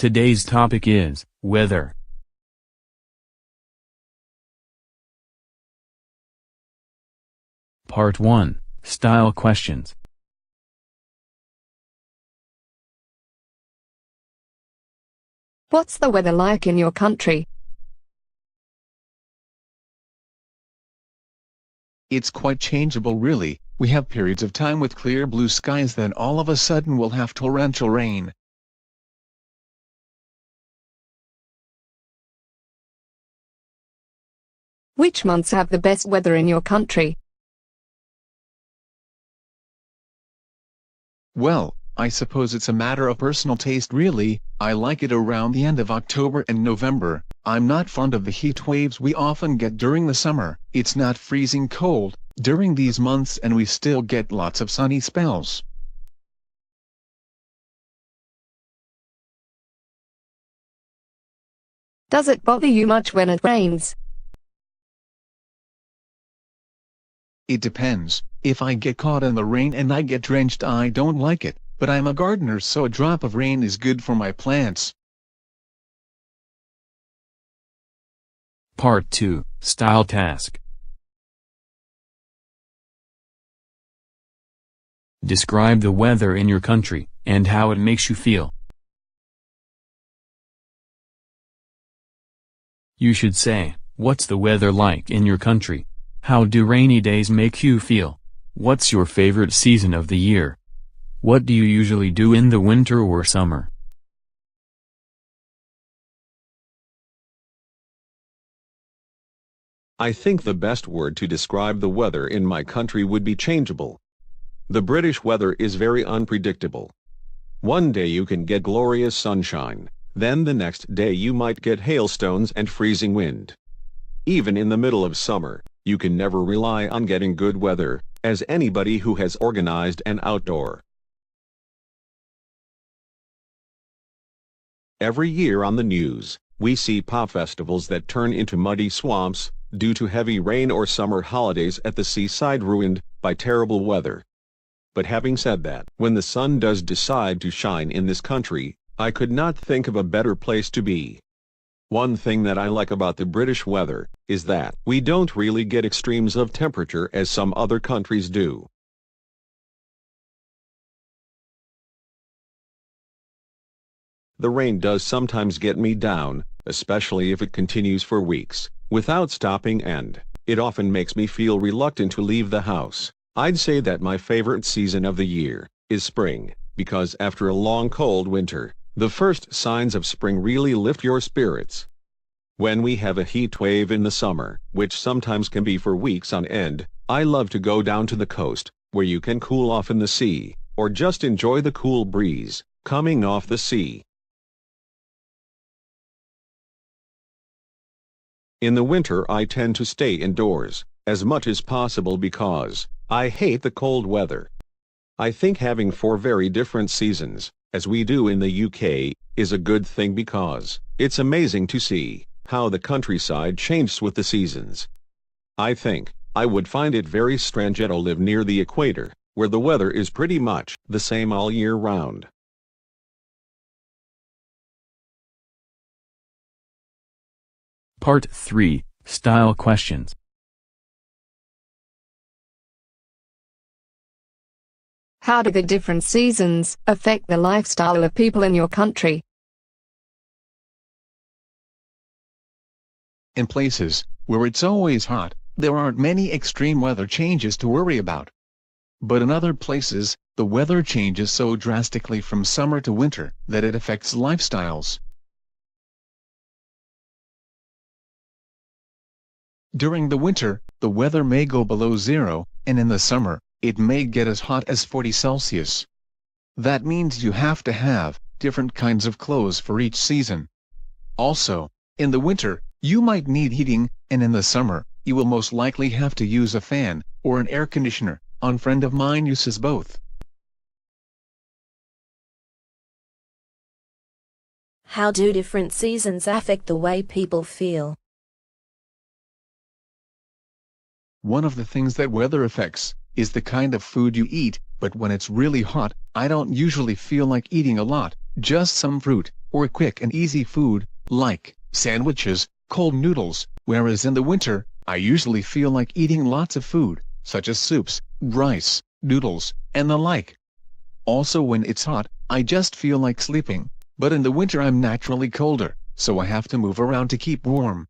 Today's topic is weather. Part 1, Style Questions. What's the weather like in your country? It's quite changeable really. We have periods of time with clear blue skies, then all of a sudden we'll have torrential rain. Which months have the best weather in your country? Well, I suppose it's a matter of personal taste really. I like it around the end of October and November. I'm not fond of the heat waves we often get during the summer. It's not freezing cold during these months and we still get lots of sunny spells. Does it bother you much when it rains? It depends. If I get caught in the rain and I get drenched, I don't like it, but I'm a gardener, so a drop of rain is good for my plants. Part 2, Style Task. Describe the weather in your country, and how it makes you feel. You should say, what's the weather like in your country? How do rainy days make you feel? What's your favorite season of the year? What do you usually do in the winter or summer? I think the best word to describe the weather in my country would be changeable. The British weather is very unpredictable. One day you can get glorious sunshine, then the next day you might get hailstones and freezing wind. Even in the middle of summer, you can never rely on getting good weather, as anybody who has organized an outdoor. Every year on the news, we see pop festivals that turn into muddy swamps, due to heavy rain, or summer holidays at the seaside ruined by terrible weather. But having said that, when the sun does decide to shine in this country, I could not think of a better place to be. One thing that I like about the British weather is that we don't really get extremes of temperature as some other countries do. The rain does sometimes get me down, especially if it continues for weeks, without stopping, and it often makes me feel reluctant to leave the house. I'd say that my favorite season of the year is spring, because after a long cold winter, the first signs of spring really lift your spirits. When we have a heat wave in the summer, which sometimes can be for weeks on end, I love to go down to the coast, where you can cool off in the sea, or just enjoy the cool breeze coming off the sea. In the winter I tend to stay indoors as much as possible because I hate the cold weather. I think having 4 very different seasons, as we do in the UK, is a good thing because it's amazing to see how the countryside changes with the seasons. I think I would find it very strange to live near the equator, where the weather is pretty much the same all year round. Part 3, Style Questions. How do the different seasons affect the lifestyle of people in your country? In places where it's always hot, there aren't many extreme weather changes to worry about. But in other places, the weather changes so drastically from summer to winter that it affects lifestyles. During the winter, the weather may go below zero, and in the summer, it may get as hot as 40 Celsius. That means you have to have different kinds of clothes for each season. Also, in the winter, you might need heating, and in the summer, you will most likely have to use a fan or an air conditioner. A friend of mine uses both. How do different seasons affect the way people feel? One of the things that weather affects is the kind of food you eat, but when it's really hot, I don't usually feel like eating a lot, just some fruit, or quick and easy food, like sandwiches, cold noodles, whereas in the winter, I usually feel like eating lots of food, such as soups, rice, noodles, and the like. Also when it's hot, I just feel like sleeping, but in the winter I'm naturally colder, so I have to move around to keep warm.